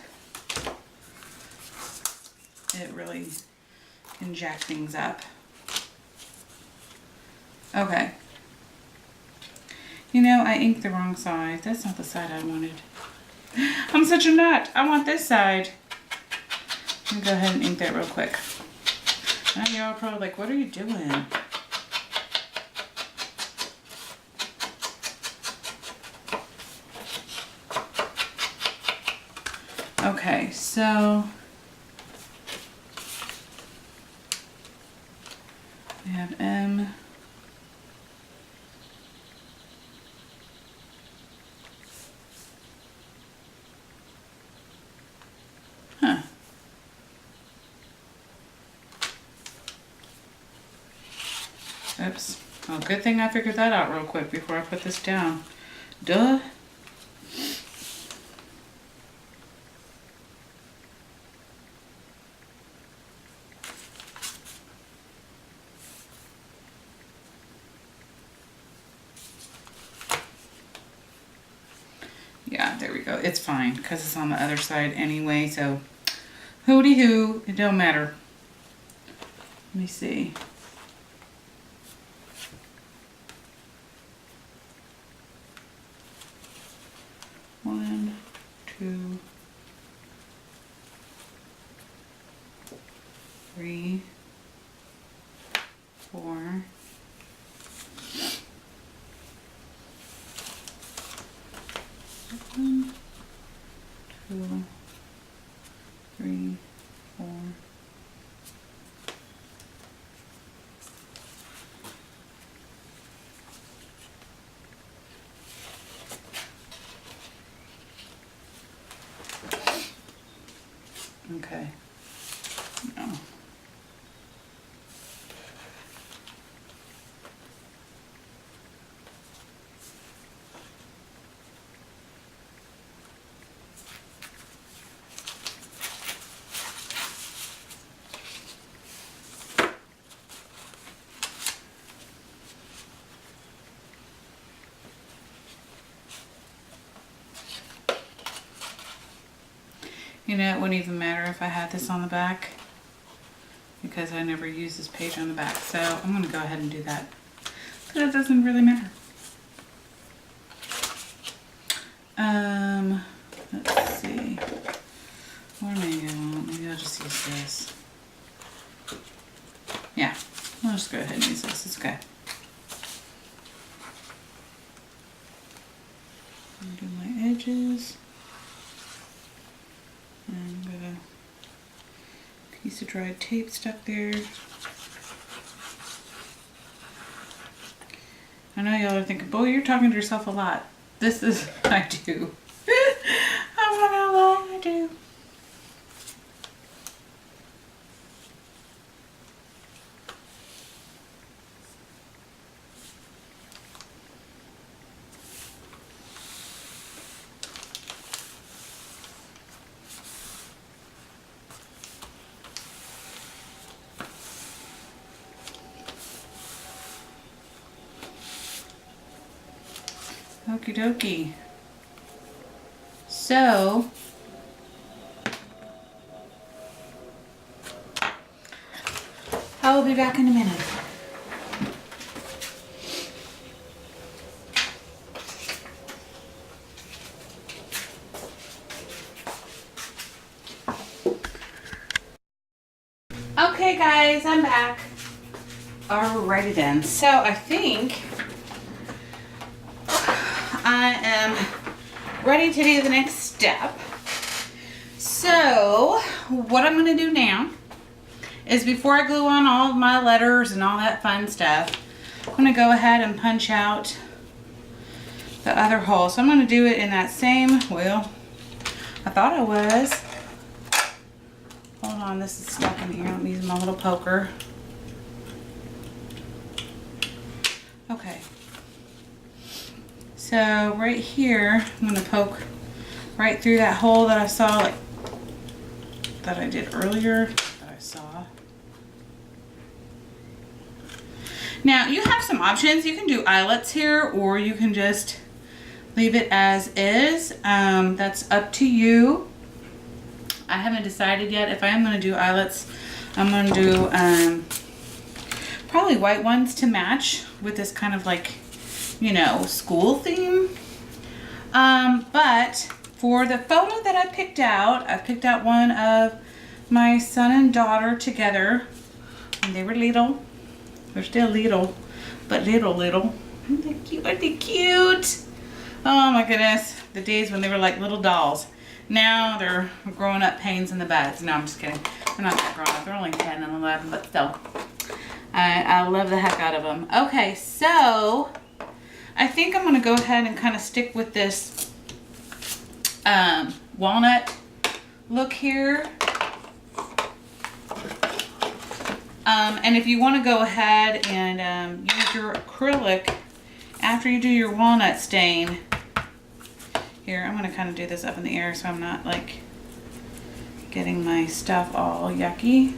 it really can jack things up. Okay. You know, I inked the wrong side. That's not the side I wanted. I'm such a nut. I want this side. Let me go ahead and ink that real quick. And y'all are probably like, what are you doing? Okay, so we have M. Huh. Oops. Well, good thing I figured that out real quick before I put this down. Duh. Yeah, there we go. It's fine because it's on the other side anyway, so hooty hoo, it don't matter. Let me see. One, two, three, four. One, two, three, four. Okay. No. You know, it wouldn't even matter if I had this on the back because I never use this page on the back. So I'm going to go ahead and do that. But it doesn't really matter. Let's see. What maybe I want? Maybe I'll just use this. Yeah, I'll just go ahead and use this. It's okay. Do my edges. And got a piece of dried tape stuck there. I know y'all are thinking, boy, you're talking to yourself a lot. This is, I do. I'm not gonna lie, I do. Okie dokie. So, I will be back in a minute. Okay guys, I'm back. Alrighty then. So I think I am ready to do the next step. So what I'm going to do now is, before I glue on all of my letters and all that fun stuff, I'm going to go ahead and punch out the other hole. So I'm going to do it in that same, well, I thought I was. Hold on, this is stuck in here. Let me use my little poker. Okay. So right here, I'm going to poke right through that hole that I saw, like that I did earlier, that I saw. Now you have some options. You can do eyelets here, or you can just leave it as is. That's up to you. I haven't decided yet. If I am going to do eyelets, I'm going to do probably white ones to match with this kind of like, you know, school theme. But for the photo that I picked out one of my son and daughter together And they were little. They're still little, but little. Aren't they cute? Aren't they cute? Oh my goodness. The days when they were like little dolls. Now they're growing up pains in the butts. No, I'm just kidding. They're not that grown up. They're only 10 and 11, but still. I love the heck out of them. Okay, so I think I'm going to go ahead and kind of stick with this walnut look here. And if you want to go ahead and use your acrylic after you do your walnut stain, here, I'm going to kind of do this up in the air so I'm not like getting my stuff all yucky.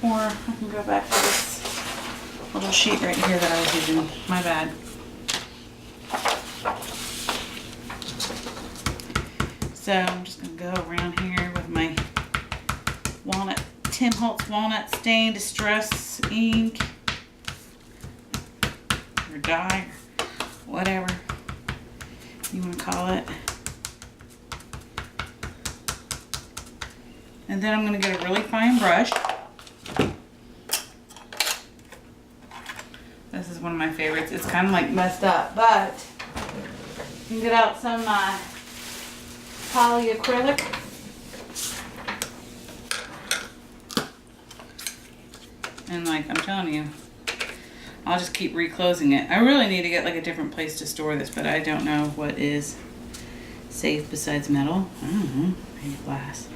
Or I can go back to this little sheet right here that I was using. My bad. So I'm just going to go around here with my walnut, Tim Holtz Walnut Stain Distress ink. Or dye, or whatever you want to call it. And then I'm going to get a really fine brush. This is one of my favorites. It's kind of like messed up, but you can get out some polyacrylic. And like I'm telling you, I'll just keep reclosing it. I really need to get like a different place to store this, but I don't know what is safe besides metal. I don't know, maybe glass.